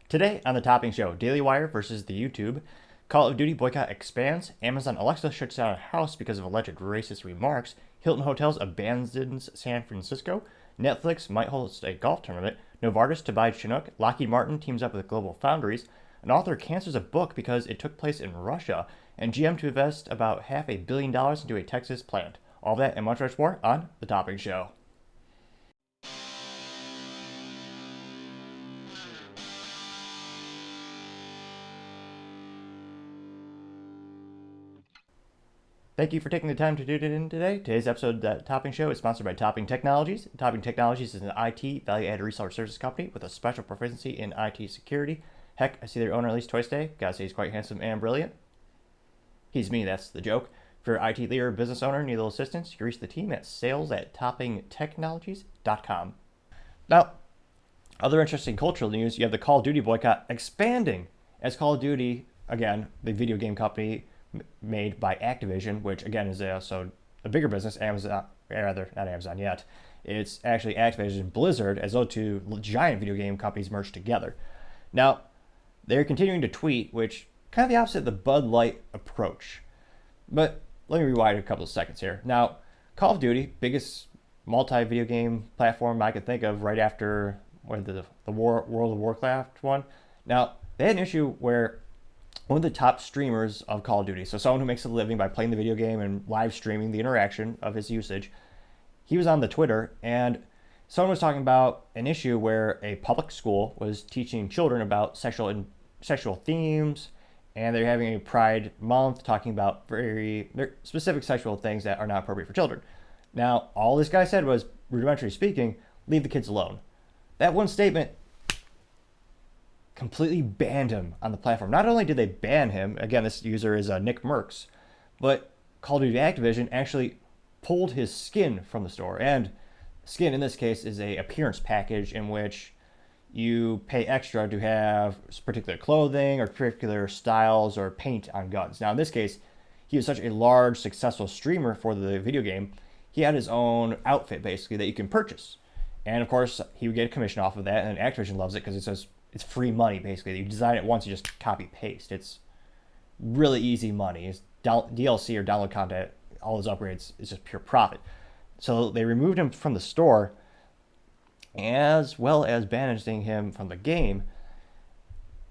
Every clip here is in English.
Today on the Topping Show, Daily Wire versus the YouTube, Call of Duty boycott expands, Amazon Alexa shuts down a house because of alleged racist remarks, Hilton Hotels abandons San Francisco, Netflix might host a golf tournament, Novartis to buy Chinook, Lockheed Martin teams up with Global Foundries, an author cancels a book because it took place in Russia, and GM to invest about $500 million into a Texas plant. All that and much more on the Topping Show. Thank you for taking the time to tune in today. Today's episode of the Topping Show is sponsored by Topping Technologies. Topping Technologies is an IT value-added reseller services company with a special proficiency in IT security. Heck, I see their owner at least twice a day. Gotta say he's quite handsome and brilliant. He's me, that's the joke. For your IT leader or business owner need a little assistance, you can reach the team at sales@toppingtechnologies.com. Now, other interesting cultural news, you have the Call of Duty boycott expanding as Call of Duty, again, the video game company made by Activision, which again is also a bigger business, Amazon, rather not Amazon yet. It's actually Activision Blizzard, as those two giant video game companies merged together. Now, they're continuing to tweet, which kind of the opposite of the Bud Light approach. But let me rewind a couple of seconds here. Now, Call of Duty, biggest multi-video game platform I could think of right after the World of Warcraft one. Now, they had an issue where one of the top streamers of Call of Duty, so someone who makes a living by playing the video game and live streaming the interaction of his usage, he was on the Twitter, and someone was talking about an issue where a public school was teaching children about sexual themes, and they're having a Pride Month talking about very specific sexual things that are not appropriate for children. Now, all this guy said was, rudimentary speaking, leave the kids alone. That one statement completely banned him on the platform. Not only did they ban him, again, this user is Nick Merckx, but Call of Duty Activision actually pulled his skin from the store. And skin, in this case, is a appearance package in which you pay extra to have particular clothing or particular styles or paint on guns. Now, in this case, he was such a large, successful streamer for the video game, he had his own outfit, basically, that you can purchase. And, of course, he would get a commission off of that, and Activision loves it because it says it's free money, basically. You design it once, you just copy-paste. It's really easy money. It's DLC or download content, all those upgrades, is just pure profit. So they removed him from the store, as well as banishing him from the game.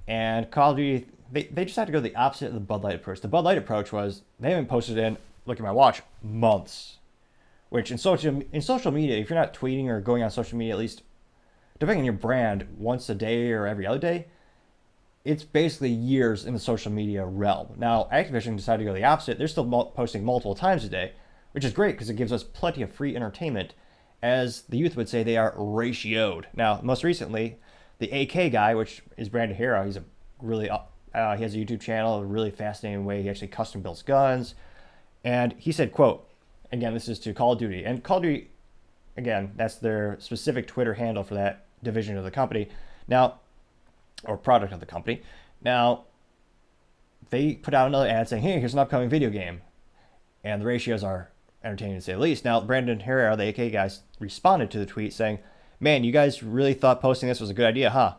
And Call of Duty, they just had to go the opposite of the Bud Light approach. The Bud Light approach was, they haven't posted in, look at my watch, months. Which in social media, if you're not tweeting or going on social media, at least depending on your brand, once a day or every other day, it's basically years in the social media realm. Now, Activision decided to go the opposite. They're still posting multiple times a day, which is great because it gives us plenty of free entertainment. As the youth would say, they are ratioed. Now, most recently, the AK guy, which is Brandon Hero, he's he has a YouTube channel, a really fascinating way. He actually custom builds guns. And he said, quote, again, this is to Call of Duty. And Call of Duty, again, that's their specific Twitter handle for that division of the company. Now, or product of the company. Now, they put out another ad saying, hey, here's an upcoming video game. And the ratios are entertaining to say the least. Now, Brandon Herrera, the AK guy, responded to the tweet saying, man, you guys really thought posting this was a good idea, huh?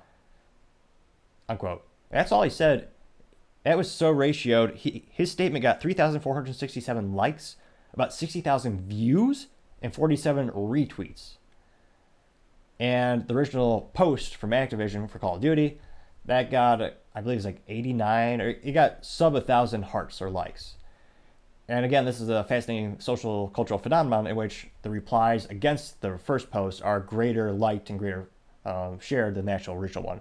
Unquote. And that's all he said. That was so ratioed. His statement got 3,467 likes, about 60,000 views, and 47 retweets. And the original post from Activision for Call of Duty, that got, I believe it's like 89, or it got sub 1,000 hearts or likes. And again, this is a fascinating social cultural phenomenon in which the replies against the first post are greater liked and greater shared than the actual original one.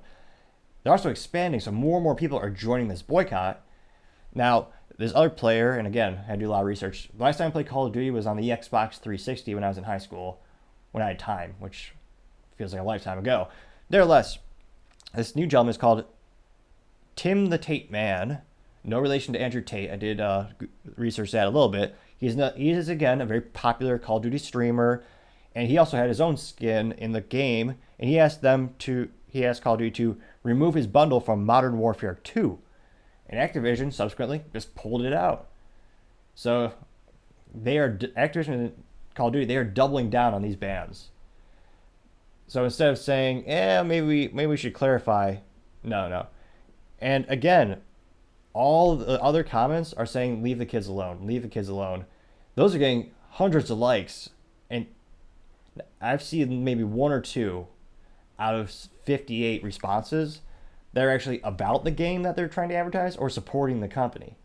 They're also expanding, so more and more people are joining this boycott. Now, this other player, and again, I do a lot of research. The last time I played Call of Duty was on the Xbox 360 when I was in high school, when I had time, which feels like a lifetime ago. Nevertheless, this new gentleman is called TimTheTateMan. No relation to Andrew Tate. I did research that a little bit. He is, again, a very popular Call of Duty streamer, and he also had his own skin in the game, and he asked Call of Duty to remove his bundle from Modern Warfare 2. And Activision subsequently just pulled it out. So Activision and Call of Duty, they are doubling down on these bans. So instead of saying, maybe we should clarify, No, no. And again, all the other comments are saying leave the kids alone, leave the kids alone. Those are getting hundreds of likes, and I've seen maybe one or two out of 58 responses that are actually about the game that they're trying to advertise or supporting the company.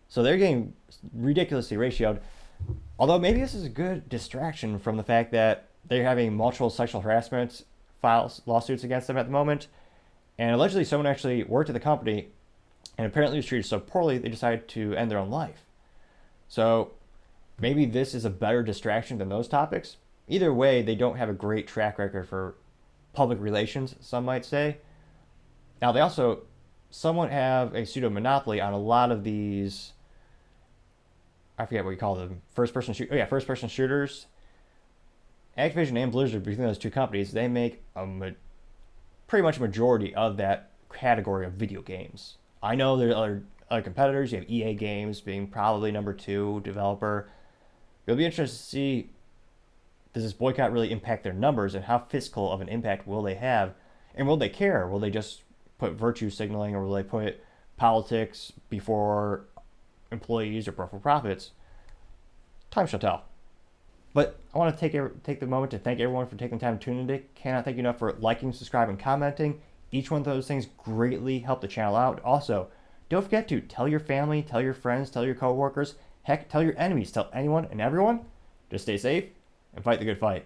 So they're getting ridiculously ratioed. Although maybe this is a good distraction from the fact that they're having multiple sexual harassment files, lawsuits against them at the moment. And allegedly someone actually worked at the company and apparently was treated so poorly they decided to end their own life. So maybe this is a better distraction than those topics. Either way, they don't have a great track record for public relations, some might say. Now, they also somewhat have a pseudo monopoly on a lot of these. I forget what you call them. First person shooters. Activision and Blizzard, between those two companies, they make pretty much a majority of that category of video games. I know there are other competitors. You have EA Games being probably number 2 developer. It'll be interesting to see, does this boycott really impact their numbers, and how fiscal of an impact will they have? And will they care? Will they just put virtue signaling, or will they put politics before employees or for profits? Time shall tell. But I want to take the moment to thank everyone for taking the time to tune in today. Cannot thank you enough for liking, subscribing, commenting. Each one of those things greatly help the channel out. Also, don't forget to tell your family, tell your friends, tell your coworkers, heck, tell your enemies, tell anyone and everyone. Just stay safe and fight the good fight.